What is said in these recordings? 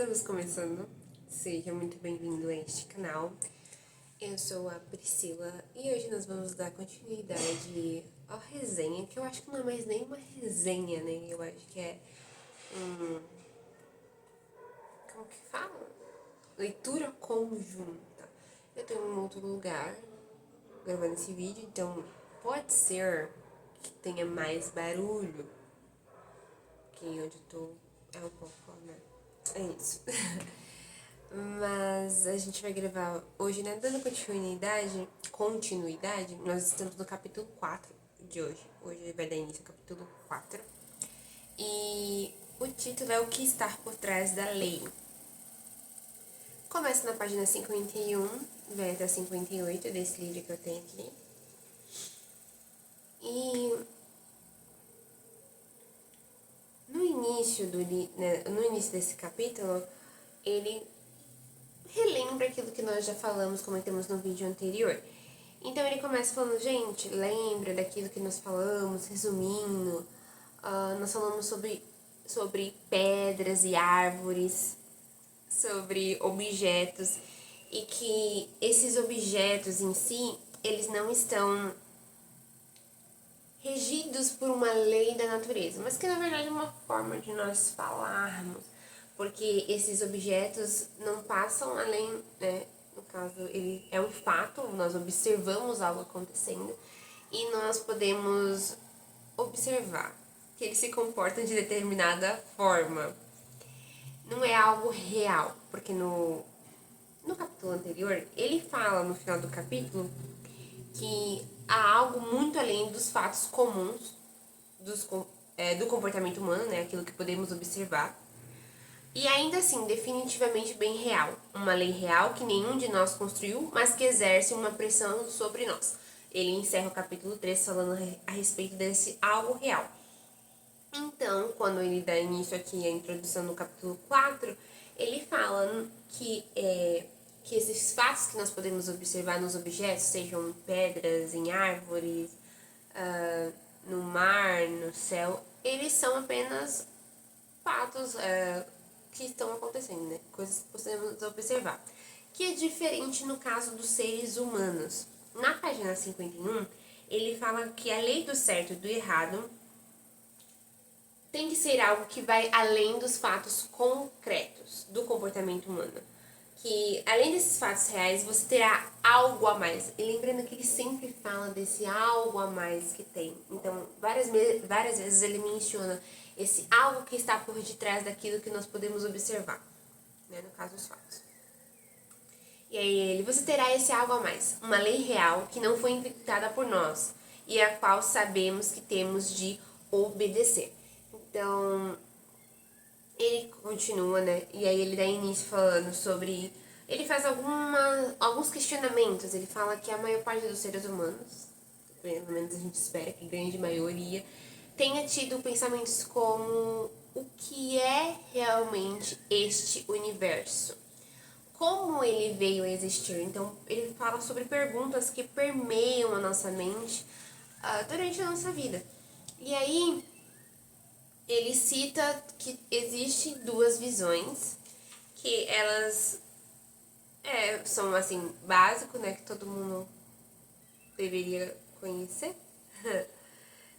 Estamos começando. Seja muito bem-vindo a este canal. Eu sou a Priscila e hoje nós vamos dar continuidade à resenha, que eu acho que não é mais nem uma resenha, né? Eu acho que é como que fala? Leitura conjunta. Eu tenho um outro lugar gravando esse vídeo, então pode ser que tenha mais barulho, que onde eu tô é um pouco, né? É isso. Mas a gente vai gravar hoje, né? Dando continuidade, nós estamos no capítulo 4 de hoje. Hoje vai dar início ao capítulo 4. E o título é O que está por trás da lei. Começa na página 51, vai até 58 desse livro que eu tenho aqui. E no início, no início desse capítulo, ele relembra aquilo que nós já falamos, comentamos no vídeo anterior. Então ele começa falando, gente, lembra daquilo que nós falamos, resumindo, nós falamos sobre pedras e árvores, sobre objetos, e que esses objetos em si, eles não estão regidos por uma lei da natureza, mas que na verdade é uma forma de nós falarmos, porque esses objetos não passam além, né? No caso, ele é um fato, nós observamos algo acontecendo e nós podemos observar que ele se comporta de determinada forma. Não é algo real, porque no capítulo anterior, ele fala no final do capítulo que há algo muito além dos fatos comuns do comportamento humano, né? Aquilo que podemos observar. E ainda assim, definitivamente bem real. Uma lei real que nenhum de nós construiu, mas que exerce uma pressão sobre nós. Ele encerra o capítulo 3 falando a respeito desse algo real. Então, quando ele dá início aqui à introdução no capítulo 4, ele fala que esses fatos que nós podemos observar nos objetos, sejam pedras, em árvores, no mar, no céu, eles são apenas fatos que estão acontecendo, né? Coisas que podemos observar. Que é diferente no caso dos seres humanos. Na página 51, ele fala que a lei do certo e do errado tem que ser algo que vai além dos fatos concretos do comportamento humano. Que além desses fatos reais, você terá algo a mais. E lembrando que ele sempre fala desse algo a mais que tem. Então, várias vezes ele menciona esse algo que está por detrás daquilo que nós podemos observar, né? No caso, os fatos. E aí você terá esse algo a mais. Uma lei real que não foi inventada por nós e a qual sabemos que temos de obedecer. Então, ele continua, né? E aí ele dá início falando sobre... Ele faz alguns questionamentos. Ele fala que a maior parte dos seres humanos, pelo menos a gente espera que a grande maioria, tenha tido pensamentos como o que é realmente este universo? Como ele veio a existir? Então, ele fala sobre perguntas que permeiam a nossa mente durante a nossa vida. E aí, ele cita que existem duas visões, que elas são, assim, básico, né, que todo mundo deveria conhecer.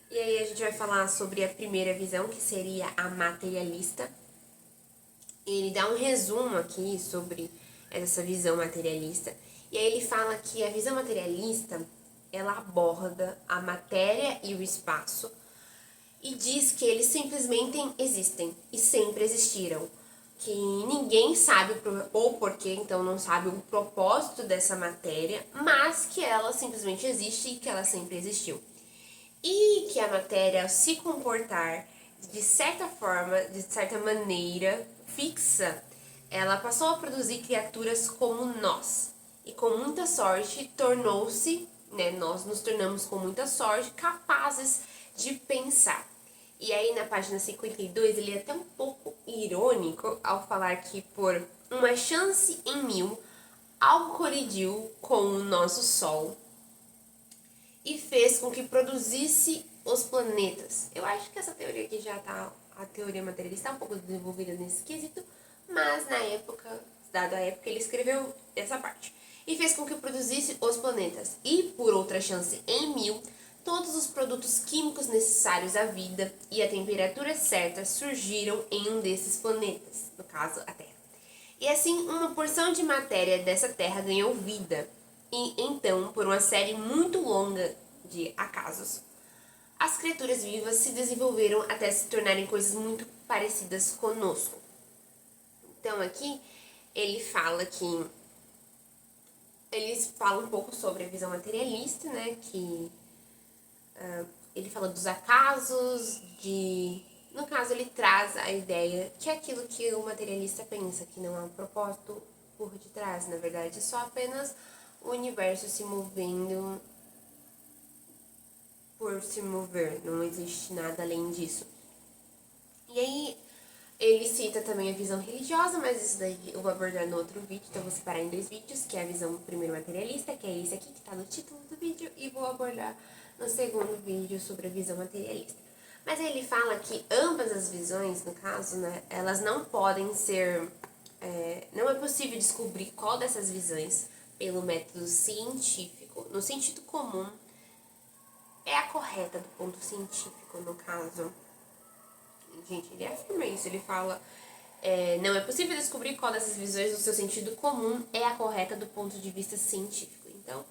E aí a gente vai falar sobre a primeira visão, que seria a materialista. Ele dá um resumo aqui sobre essa visão materialista. E aí ele fala que a visão materialista, ela aborda a matéria e o espaço e diz que eles simplesmente existem e sempre existiram. Que ninguém sabe o porquê, então não sabe o propósito dessa matéria, mas que ela simplesmente existe e que ela sempre existiu. E que a matéria, ao se comportar de certa forma, de certa maneira fixa, ela passou a produzir criaturas como nós. E com muita sorte tornou-se, né, nós nos tornamos com muita sorte capazes de pensar. E aí na página 52 ele é até um pouco irônico ao falar que por uma chance em 1000, algo colidiu com o nosso Sol e fez com que produzisse os planetas. Eu acho que essa teoria aqui já tá, a teoria materialista está um pouco desenvolvida nesse quesito, mas na época, dado a época, ele escreveu essa parte. E fez com que produzisse os planetas. E, por outra chance, em 1000, todos os produtos químicos necessários à vida e a temperatura certa surgiram em um desses planetas, no caso, a Terra. E assim, uma porção de matéria dessa Terra ganhou vida. E então, por uma série muito longa de acasos, as criaturas vivas se desenvolveram até se tornarem coisas muito parecidas conosco. Então aqui ele fala que eles falam um pouco sobre a visão materialista, né? Que ele fala dos acasos, no caso ele traz a ideia que é aquilo que o materialista pensa, que não há um propósito por detrás, na verdade é só apenas o universo se movendo por se mover, não existe nada além disso. E aí ele cita também a visão religiosa, mas isso daí eu vou abordar no outro vídeo, então vou separar em 2 vídeos, que é a visão primeiro materialista, que é esse aqui, que tá no título do vídeo, e vou abordar no segundo vídeo sobre a visão materialista. Mas ele fala que ambas as visões, no caso, né, elas não podem ser... não é possível descobrir qual dessas visões, pelo método científico, no sentido comum, é a correta do ponto científico, no caso. Gente, ele afirma isso, ele fala... não é possível descobrir qual dessas visões, no seu sentido comum, é a correta do ponto de vista científico. Então,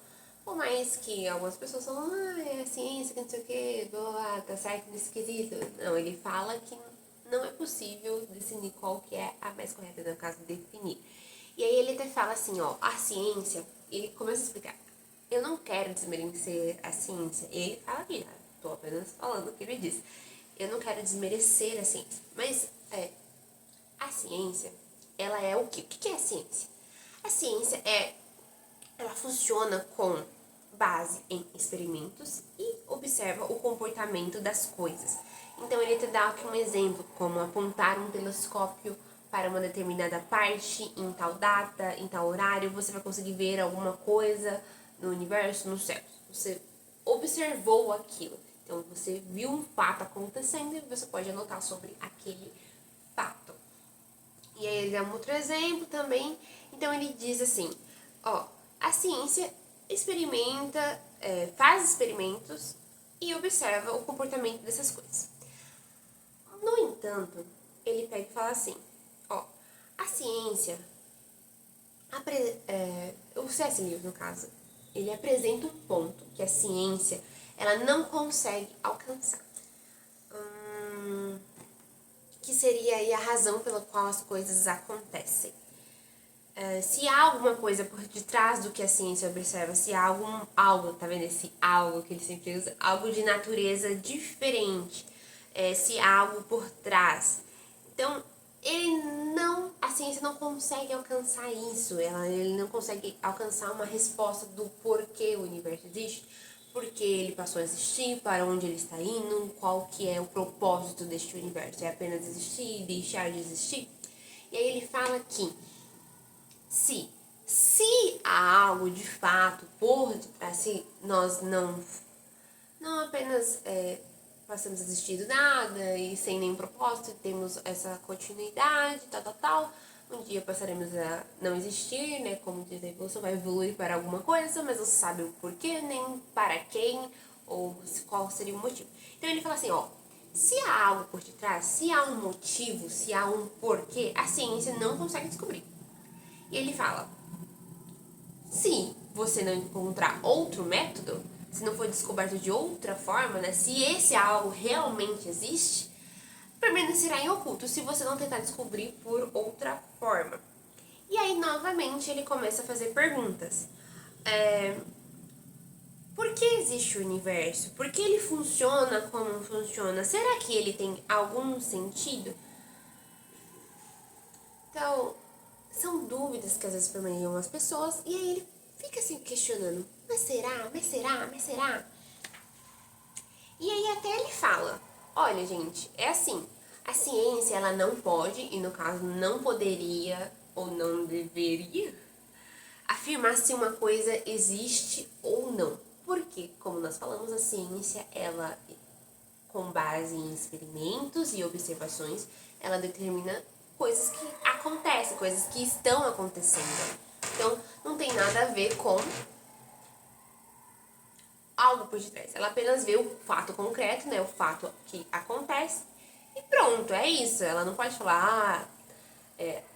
por mais que algumas pessoas falam, é a ciência, que não sei o que, blá, blá, tá certo nesse quesito. Não, ele fala que não é possível definir qual que é a mais correta, no caso, definir. E aí ele até fala assim, ó, a ciência, ele começa a explicar, eu não quero desmerecer a ciência. Ele fala aqui, tô apenas falando o que ele diz. Eu não quero desmerecer a ciência, mas a ciência, ela é o quê? O que é a ciência? A ciência ela funciona com base em experimentos e observa o comportamento das coisas. Então ele te dá aqui um exemplo, como apontar um telescópio para uma determinada parte, em tal data, em tal horário, você vai conseguir ver alguma coisa no universo, no céu. Você observou aquilo. Então você viu um fato acontecendo e você pode anotar sobre aquele fato. E aí ele dá um outro exemplo também. Então ele diz assim, ó, a ciência experimenta, faz experimentos e observa o comportamento dessas coisas. No entanto, ele pega e fala assim, ó, a ciência, o C.S. Lewis no caso, ele apresenta um ponto que a ciência, ela não consegue alcançar. Que seria aí a razão pela qual as coisas acontecem. Se há alguma coisa por detrás do que a ciência observa, se há algo, tá vendo esse algo que ele sempre usa, algo de natureza diferente, se há algo por trás. Então, a ciência não consegue alcançar isso, ele não consegue alcançar uma resposta do porquê o universo existe, porque ele passou a existir, para onde ele está indo, qual que é o propósito deste universo, é apenas existir e deixar de existir? E aí ele fala que se há algo de fato por assim, nós não apenas passamos a existir do nada e sem nenhum propósito, temos essa continuidade, tal. Um dia passaremos a não existir, né? Como diz a evolução, vai evoluir para alguma coisa, mas não se sabe o porquê, nem para quem, ou qual seria o motivo. Então ele fala assim, ó, se há algo por detrás, se há um motivo, se há um porquê, a ciência não consegue descobrir. E ele fala, se você não encontrar outro método, se não for descoberto de outra forma, né? Se esse algo realmente existe, permanecerá em oculto se você não tentar descobrir por outra forma. E aí, novamente, ele começa a fazer perguntas. Por que existe o universo? Por que ele funciona como funciona? Será que ele tem algum sentido? Então, são dúvidas que às vezes permeiam as pessoas, e aí ele fica assim questionando, mas será? Mas será? Mas será? E aí até ele fala, olha gente, é assim, a ciência ela não pode, e no caso não poderia ou não deveria, afirmar se uma coisa existe ou não. Porque, como nós falamos, a ciência, ela, com base em experimentos e observações, ela determina coisas que acontecem, coisas que estão acontecendo. Então, não tem nada a ver com algo por detrás. Ela apenas vê o fato concreto, né? O fato que acontece. E pronto, é isso. Ela não pode falar,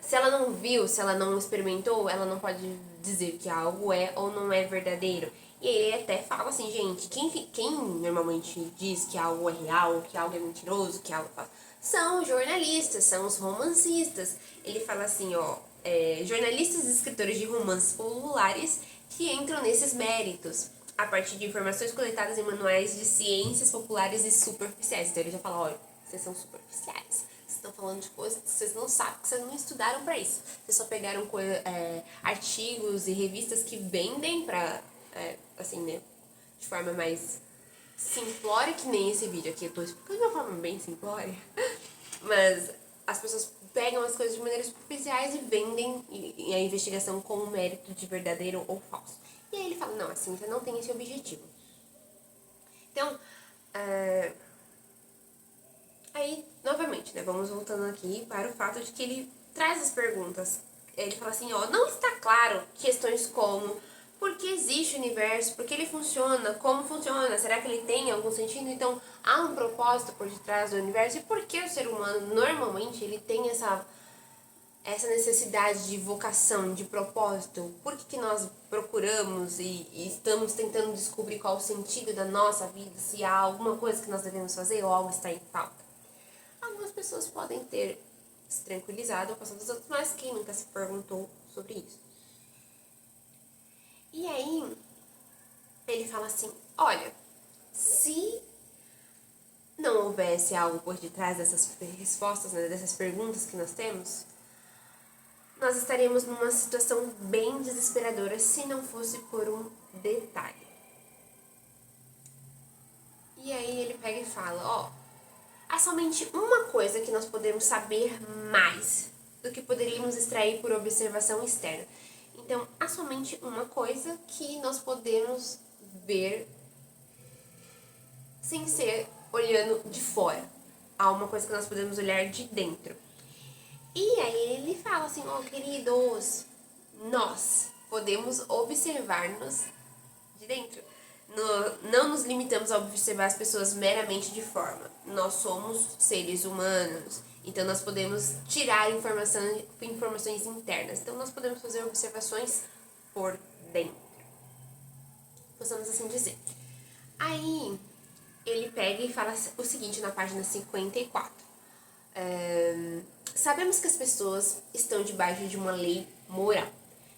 se ela não viu, se ela não experimentou, ela não pode dizer que algo é ou não é verdadeiro. E ele até fala assim, gente, quem normalmente diz que algo é real, que algo é mentiroso, que algo é falso, são os jornalistas, são os romancistas. Ele fala assim, ó, jornalistas e escritores de romances populares que entram nesses méritos a partir de informações coletadas em manuais de ciências populares e superficiais. Então ele já fala, olha, vocês são superficiais. Vocês estão falando de coisas que vocês não sabem, que vocês não estudaram pra isso. Vocês só pegaram artigos e revistas que vendem pra, assim, né, de forma mais simplória, que nem esse vídeo aqui. Eu tô explicando de uma forma bem simplória. Mas as pessoas pegam as coisas de maneiras superficiais e vendem a investigação com um mérito de verdadeiro ou falso. E aí ele fala, não, a ciência não tem esse objetivo. Então, aí, novamente, né, vamos voltando aqui para o fato de que ele traz as perguntas. Ele fala assim, ó, não está claro questões como por que existe o universo, por que ele funciona, como funciona, será que ele tem algum sentido? Então, há um propósito por detrás do universo e por que o ser humano, normalmente, ele tem essa necessidade de vocação, de propósito? Por que nós procuramos e estamos tentando descobrir qual o sentido da nossa vida, se há alguma coisa que nós devemos fazer ou algo está em falta? Algumas pessoas podem ter se tranquilizado ao passar dos anos, mas quem nunca se perguntou sobre isso? E aí, ele fala assim, olha, se não houvesse algo por detrás dessas respostas, né, dessas perguntas que nós temos, nós estaríamos numa situação bem desesperadora se não fosse por um detalhe. E aí ele pega e fala, ó, há somente uma coisa que nós podemos saber mais do que poderíamos extrair por observação externa. Então, há somente uma coisa que nós podemos ver sem ser olhando de fora. Há uma coisa que nós podemos olhar de dentro. E aí ele fala assim, ó, queridos, nós podemos observar-nos de dentro. Não nos limitamos a observar as pessoas meramente de forma. Nós somos seres humanos, então nós podemos tirar informações internas. Então nós podemos fazer observações por dentro, possamos assim dizer. Aí ele pega e fala o seguinte na página 54. Sabemos que as pessoas estão debaixo de uma lei moral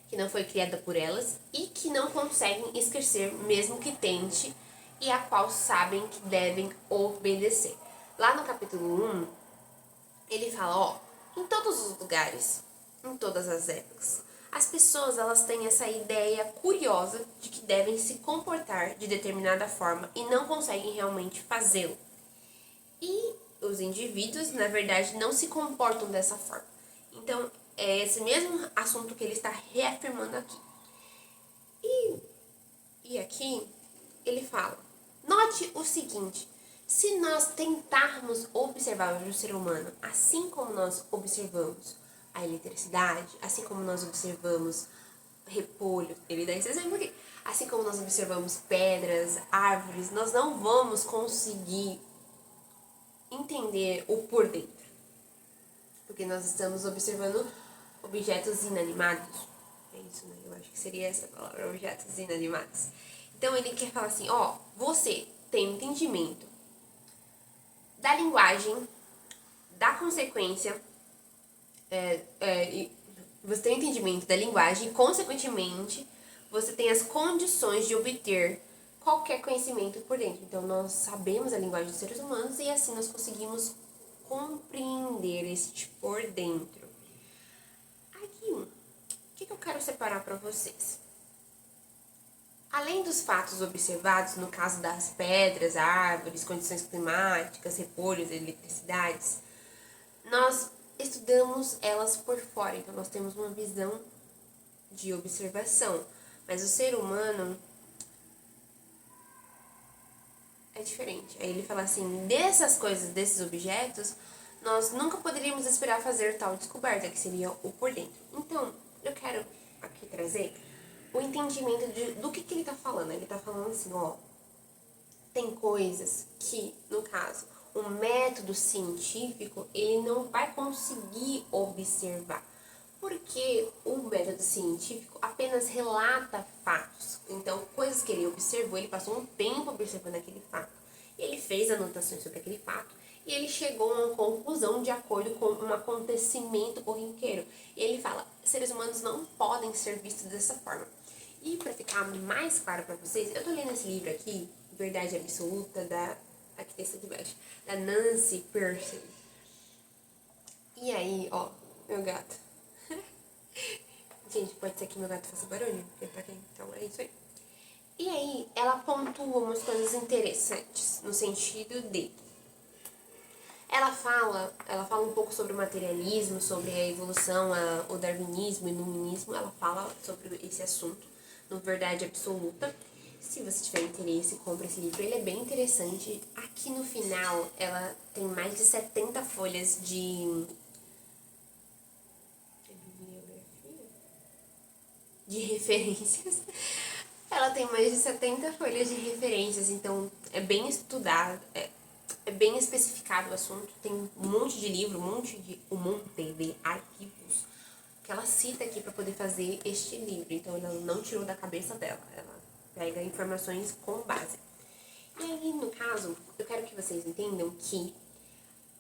que não foi criada por elas e que não conseguem esquecer mesmo que tente, e a qual sabem que devem obedecer. Lá no capítulo 1, ele fala, ó, em todos os lugares, em todas as épocas, as pessoas elas têm essa ideia curiosa de que devem se comportar de determinada forma e não conseguem realmente fazê-lo. E os indivíduos, na verdade, não se comportam dessa forma. Então, é esse mesmo assunto que ele está reafirmando aqui. E aqui ele fala, note o seguinte, se nós tentarmos observar o ser humano assim como nós observamos a eletricidade, assim como nós observamos repolho, ele dá esse exemplo aqui, assim como nós observamos pedras, árvores, nós não vamos conseguir entender o por dentro, porque nós estamos observando objetos inanimados. É isso, né? Eu acho que seria essa palavra, objetos inanimados. Então ele quer falar assim, ó, você tem entendimento da linguagem, da consequência, você tem entendimento da linguagem e, consequentemente, você tem as condições de obter qualquer conhecimento por dentro. Então, nós sabemos a linguagem dos seres humanos e assim nós conseguimos compreender este por dentro. Aqui, o que eu quero separar para vocês? Além dos fatos observados, no caso das pedras, árvores, condições climáticas, repolhos, eletricidades, nós estudamos elas por fora, então nós temos uma visão de observação. Mas o ser humano é diferente. Aí ele fala assim, dessas coisas, desses objetos, nós nunca poderíamos esperar fazer tal descoberta, que seria o por dentro. Então, eu quero aqui trazer o entendimento do que ele tá falando. Ele tá falando assim, ó, tem coisas que, no caso, o método científico, ele não vai conseguir observar. Porque o método científico apenas relata fatos. Então, coisas que ele observou, ele passou um tempo observando aquele fato. Ele fez anotações sobre aquele fato e ele chegou a uma conclusão de acordo com um acontecimento corriqueiro. E ele fala, seres humanos não podem ser vistos dessa forma. E para ficar mais claro para vocês, eu tô lendo esse livro aqui, Verdade Absoluta, aqui desse de baixo, da Nancy Pearcey. E aí, ó, meu gato. Gente, pode ser que meu gato faça barulho, porque tá aqui, então é isso aí. E aí, ela pontua umas coisas interessantes, no sentido de... Ela fala um pouco sobre o materialismo, sobre a evolução, o darwinismo e o iluminismo. Ela fala sobre esse assunto, no Verdade Absoluta. Se você tiver interesse, compre esse livro. Ele é bem interessante. Aqui no final, ela tem mais de 70 folhas de referências. Ela tem mais de 70 folhas de referências, então é bem estudado, é bem especificado o assunto. Tem um monte de livro, um monte de arquivos que ela cita aqui para poder fazer este livro. Então ela não tirou da cabeça dela, ela pega informações com base. E aí, no caso, eu quero que vocês entendam que,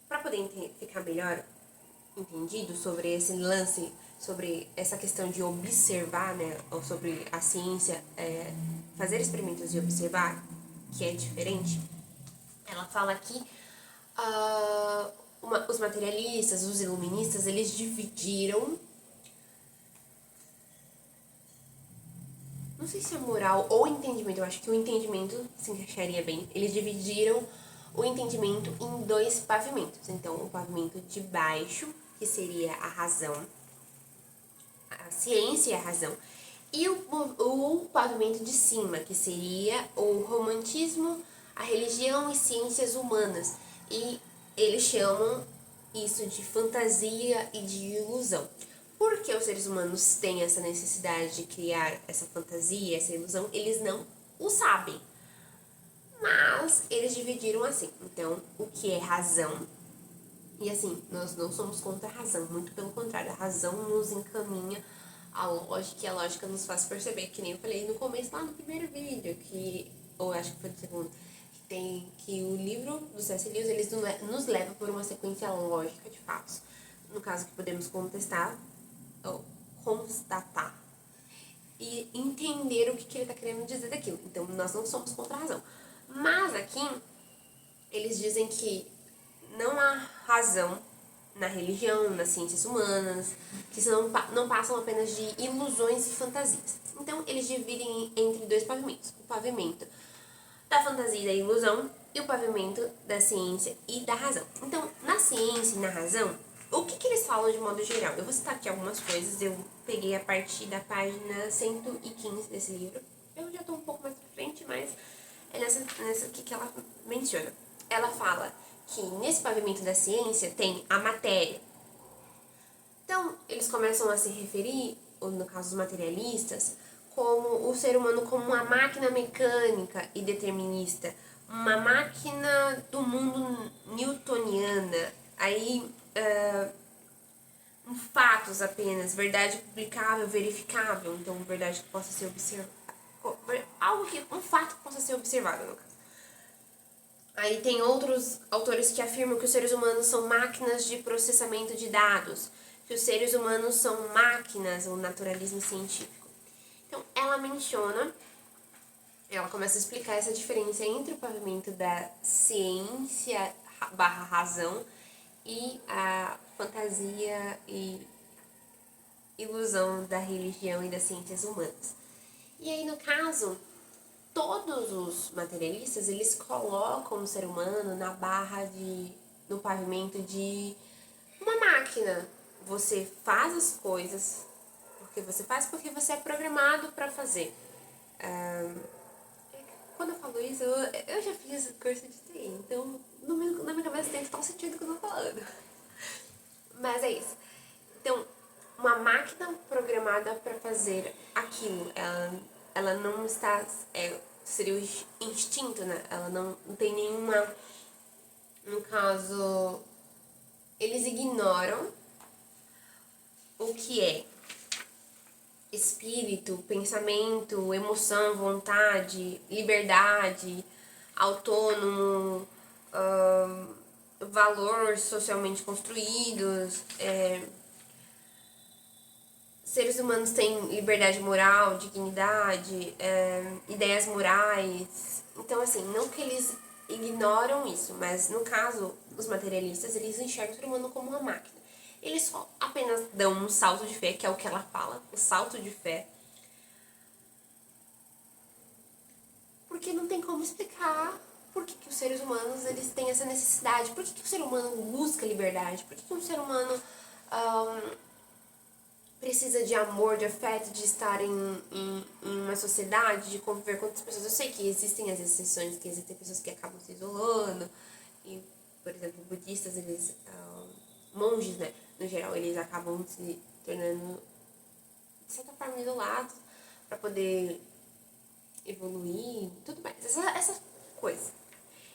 para poder ficar melhor entendido sobre esse lance, sobre essa questão de observar, né, ou sobre a ciência, fazer experimentos e observar, que é diferente, ela fala que os materialistas, os iluministas, eles dividiram, não sei se é moral ou entendimento, eu acho que o entendimento se encaixaria bem, eles dividiram o entendimento em dois pavimentos. Então, o pavimento de baixo, que seria a razão, a ciência e a razão, e o pavimento de cima, que seria o romantismo, a religião e ciências humanas. E eles chamam isso de fantasia e de ilusão. Por que os seres humanos têm essa necessidade de criar essa fantasia, essa ilusão? Eles não o sabem. Mas eles dividiram assim. Então, o que é razão? E assim, nós não somos contra a razão, muito pelo contrário, a razão nos encaminha à lógica e a lógica nos faz perceber, que nem eu falei no começo, lá no primeiro vídeo, ou acho que foi no segundo, que o livro do C.S. Lewis, eles nos leva por uma sequência lógica de fatos. No caso que podemos contestar, ou constatar, e entender o que ele está querendo dizer daquilo. Então, nós não somos contra a razão. Mas aqui, eles dizem que não há razão na religião, nas ciências humanas, que não passam apenas de ilusões e fantasias. Então, eles dividem entre dois pavimentos. O pavimento da fantasia e da ilusão e o pavimento da ciência e da razão. Então, na ciência e na razão, o que eles falam de modo geral? Eu vou citar aqui algumas coisas, eu peguei a partir da página 115 desse livro. Eu já estou um pouco mais pra frente, mas é nessa aqui que ela menciona. Ela fala que nesse pavimento da ciência tem a matéria. Então, eles começam a se referir, no caso dos materialistas, como o ser humano como uma máquina mecânica e determinista, uma máquina do mundo newtoniana. Aí, fatos apenas, verdade publicável, verificável, então verdade que possa ser observada, um fato que possa ser observado, no caso. Aí tem outros autores que afirmam que os seres humanos são máquinas de processamento de dados, que os seres humanos são máquinas, o naturalismo científico. Então, ela começa a explicar essa diferença entre o pavimento da ciência barra razão e a fantasia e ilusão da religião e das ciências humanas. E aí, no caso, todos os materialistas, eles colocam o ser humano no pavimento de uma máquina. Você faz as coisas porque você é programado para fazer. Quando eu falo isso, eu já fiz curso de TI, então na minha cabeça tem total sentido o que eu tô falando. Mas é isso. Então, uma máquina programada para fazer aquilo, ela não está... seria o instinto, né? Ela não tem nenhuma... No caso, eles ignoram o que é espírito, pensamento, emoção, vontade, liberdade, autônomo, valor socialmente construídos. Seres humanos têm liberdade moral, dignidade, ideias morais. Então, assim, não que eles ignoram isso, mas no caso, os materialistas, eles enxergam o ser humano como uma máquina. Eles só apenas dão um salto de fé, que é o que ela fala, o salto de fé, porque não tem como explicar por que os seres humanos eles têm essa necessidade, por que o ser humano busca liberdade, por que o ser humano precisa de amor, de afeto, de estar em uma sociedade, de conviver com outras pessoas. Eu sei que existem as exceções, que existem pessoas que acabam se isolando, e, por exemplo, budistas, eles, monges, né, no geral, eles acabam se tornando, de certa forma, isolados para poder evoluir, tudo mais, essa coisa.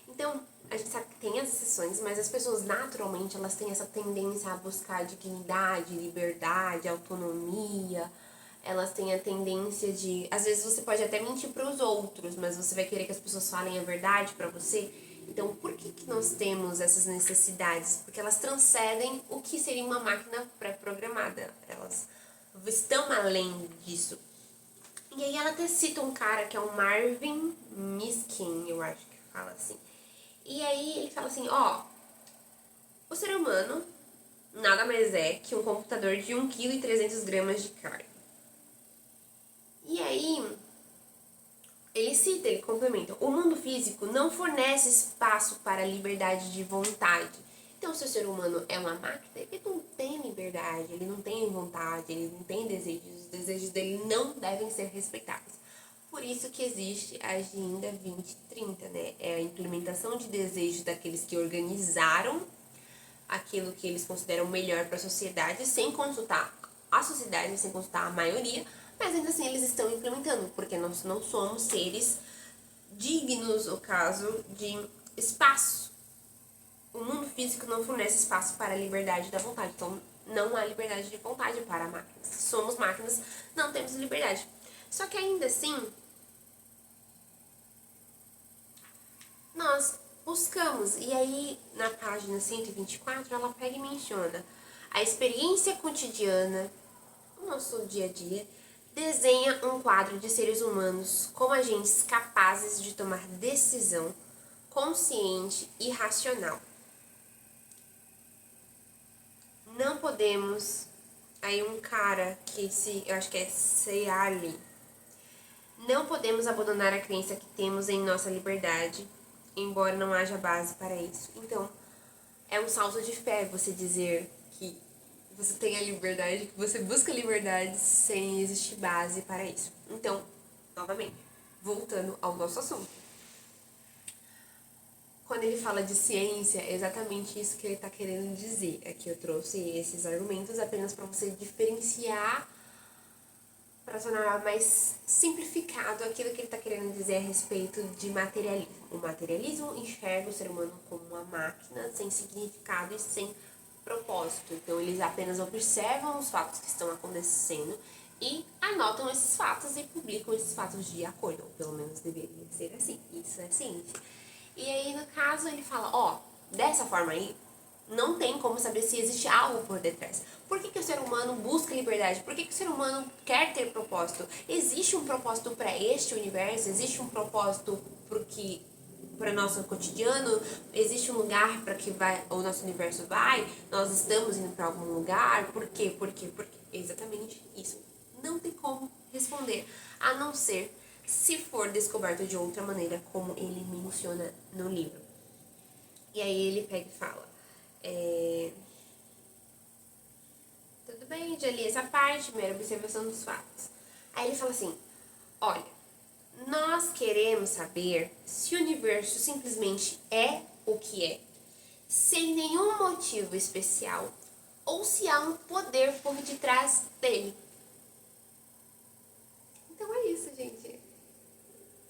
Então, a gente sabe que tem as exceções, mas as pessoas naturalmente elas têm essa tendência a buscar dignidade, liberdade, autonomia. Elas têm a tendência de, às vezes você pode até mentir para os outros, mas você vai querer que as pessoas falem a verdade para você. Então, por que nós temos essas necessidades? Porque elas transcendem o que seria uma máquina pré-programada. Elas estão além disso. E aí ela até cita um cara que é o Marvin Minsky, eu acho que fala assim. E aí ele fala assim, o ser humano nada mais é que um computador de 1,3 kg de carne. E aí ele cita, ele complementa, o mundo físico não fornece espaço para a liberdade de vontade. Então, se o ser humano é uma máquina, ele não tem liberdade, ele não tem vontade, ele não tem desejos, os desejos dele não devem ser respeitados. Por isso que existe a Agenda 2030, né? É a implementação de desejos daqueles que organizaram aquilo que eles consideram melhor para a sociedade, sem consultar a sociedade, sem consultar a maioria, mas ainda assim eles estão implementando, porque nós não somos seres dignos, no caso, de espaço. O mundo físico não fornece espaço para a liberdade da vontade, então não há liberdade de vontade para máquinas. Se somos máquinas, não temos liberdade. Só que ainda assim, nós buscamos. E aí, na página 124, ela pega e menciona a experiência cotidiana, o nosso dia a dia, desenha um quadro de seres humanos como agentes capazes de tomar decisão consciente e racional. Não podemos... Aí um cara que eu acho que é Seali. Não podemos abandonar a crença que temos em nossa liberdade, embora não haja base para isso. Então, é um salto de fé você dizer que você tem a liberdade, que você busca liberdade sem existir base para isso. Então, novamente, voltando ao nosso assunto. Quando ele fala de ciência, é exatamente isso que ele está querendo dizer. Aqui eu trouxe esses argumentos apenas para você diferenciar, para tornar mais simplificado aquilo que ele está querendo dizer a respeito de materialismo. O materialismo enxerga o ser humano como uma máquina sem significado e sem propósito. Então, eles apenas observam os fatos que estão acontecendo e anotam esses fatos e publicam esses fatos de acordo, ou pelo menos deveria ser assim. Isso é ciência. E aí, no caso, ele fala, dessa forma aí, não tem como saber se existe algo por detrás. Por que o ser humano busca liberdade? Por que o ser humano quer ter propósito? Existe um propósito para este universo? Existe um propósito para nosso cotidiano? Existe um lugar para que o nosso universo vai? Nós estamos indo para algum lugar? Por quê? Por quê? Por quê? Exatamente isso. Não tem como responder, a não ser se for descoberto de outra maneira, como ele menciona no livro. E aí ele pega e fala, tudo bem, já li essa parte, mera observação dos fatos. Aí ele fala assim, olha, nós queremos saber se o universo simplesmente é o que é, sem nenhum motivo especial, ou se há um poder por detrás dele. Então é isso, gente.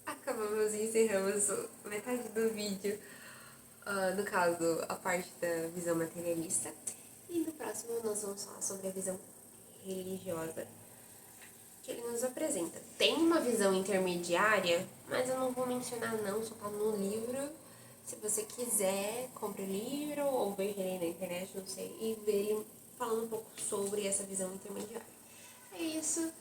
Acabamos e encerramos metade do vídeo. No caso, a parte da visão materialista. E no próximo nós vamos falar sobre a visão religiosa que ele nos apresenta. Tem uma visão intermediária, mas eu não vou mencionar não, só tá no livro. Se você quiser, compre o livro ou veja ele na internet, não sei, e vê ele falando um pouco sobre essa visão intermediária. É isso.